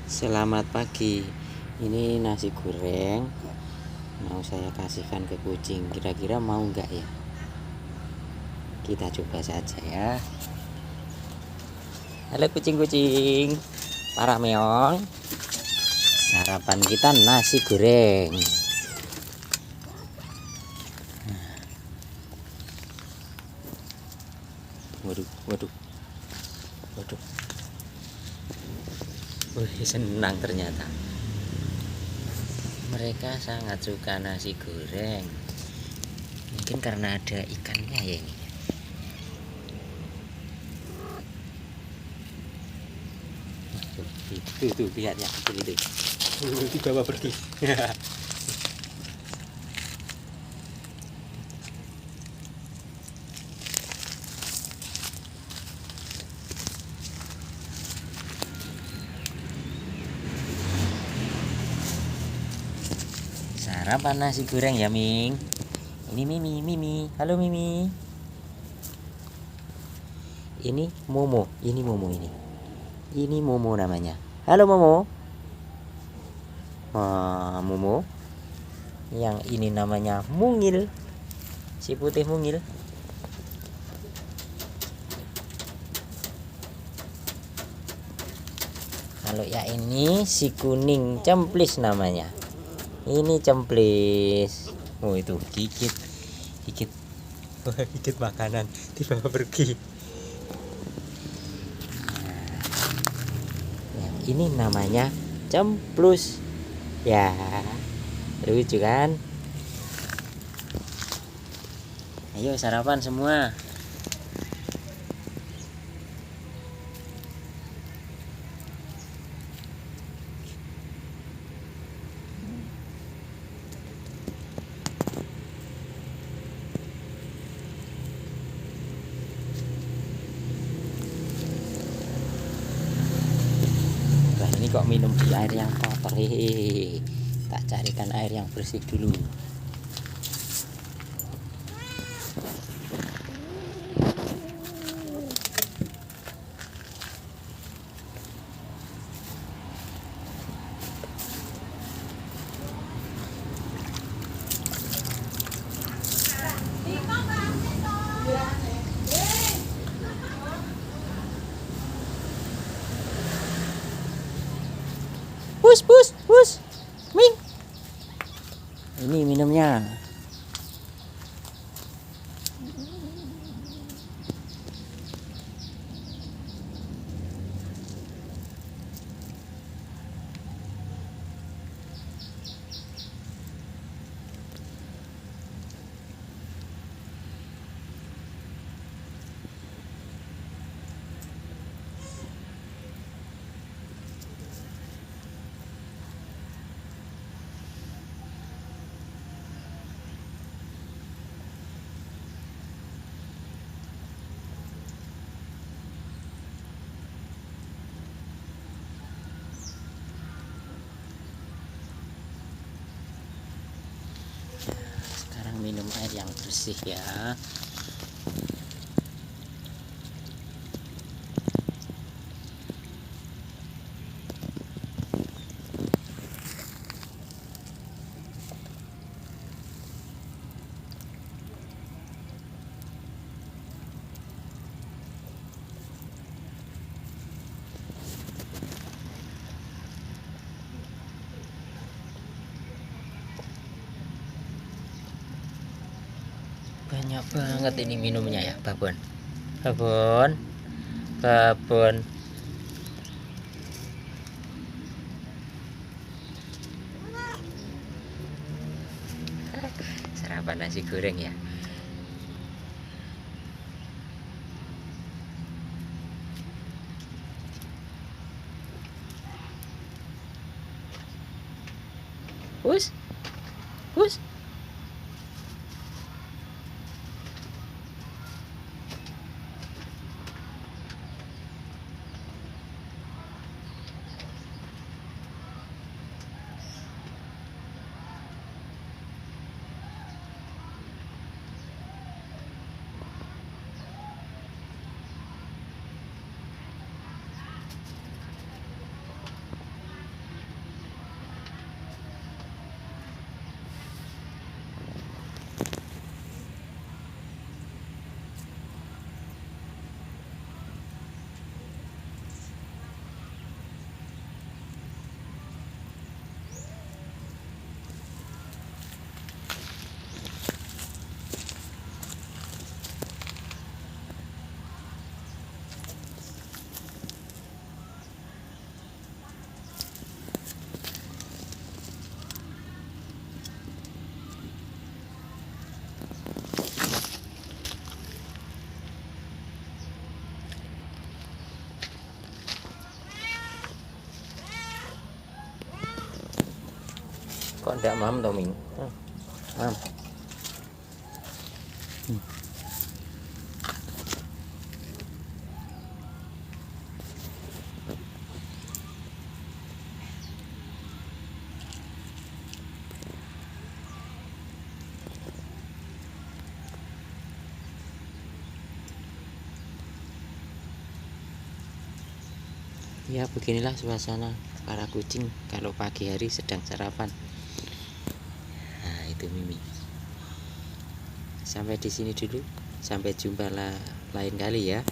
Selamat pagi. Ini nasi goreng mau saya kasihkan ke kucing. Kira-kira mau nggak ya? Kita coba saja ya. Halo kucing-kucing, para meong. Sarapan kita nasi goreng. Waduh, waduh, waduh. Wih, senang ternyata. Mereka sangat suka nasi goreng. Mungkin karena ada ikannya ya ini. Tuh lihat ya, itu. Dibawa pergi. Sarapan nasi goreng ya, Ming. Ini Mimi. Halo Mimi. Ini Momo ini. Ini Momo namanya. Halo Momo. Momo. Yang ini namanya Mungil. Si putih Mungil. Kalau ya ini si kuning Cemplis namanya. Ini Cemplis. Oh itu gigit. Wah, gigit makanan dibawa pergi. Yang ini namanya Cemplus. Ya, lucu kan? Ayo sarapan semua. Nah, ini kok minum di air yang kotor. Hehehe. Tak carikan air yang bersih dulu. Pus. Ming. Ini minumnya. Sekarang minum air yang bersih ya. Banyak banget ini minumnya ya, babon. Sarapan nasi goreng ya. Pus. Kok ndak mam toh Ming? Mam. Ya beginilah suasana para kucing kalau pagi hari sedang sarapan. Nah itu Mimi. Sampai di sini dulu. Sampai jumpa lain kali ya.